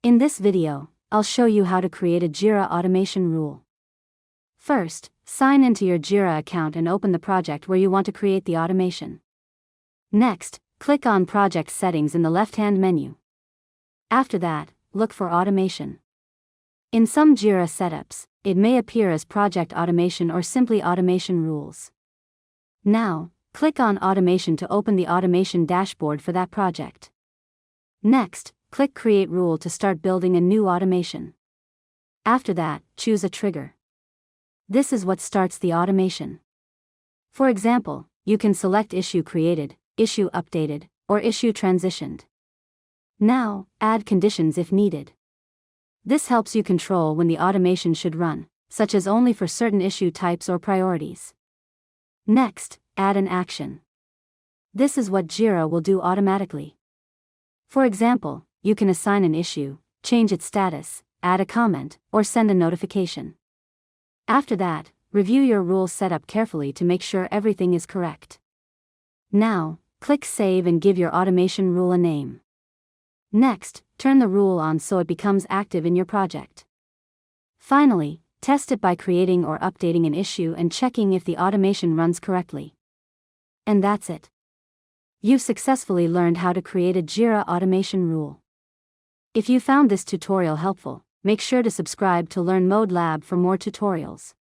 In this video, I'll show you how to create a Jira automation rule. First, sign into your Jira account and open the project where you want to create the automation. Next, click on Project Settings in the left-hand menu. After that, look for Automation. In some Jira setups, it may appear as Project Automation or simply Automation Rules. Now, click on Automation to open the automation dashboard for that project. Next, click Create Rule to start building a new automation. After that, choose a trigger. This is what starts the automation. For example, you can select Issue Created, Issue Updated, or Issue Transitioned. Now, add conditions if needed. This helps you control when the automation should run, such as only for certain issue types or priorities. Next, add an action. This is what Jira will do automatically. For example, you can assign an issue, change its status, add a comment, or send a notification. After that, review your rule setup carefully to make sure everything is correct. Now, click Save and give your automation rule a name. Next, turn the rule on so it becomes active in your project. Finally, test it by creating or updating an issue and checking if the automation runs correctly. And that's it. You've successfully learned how to create a Jira automation rule. If you found this tutorial helpful, make sure to subscribe to Learn ModeLab for more tutorials.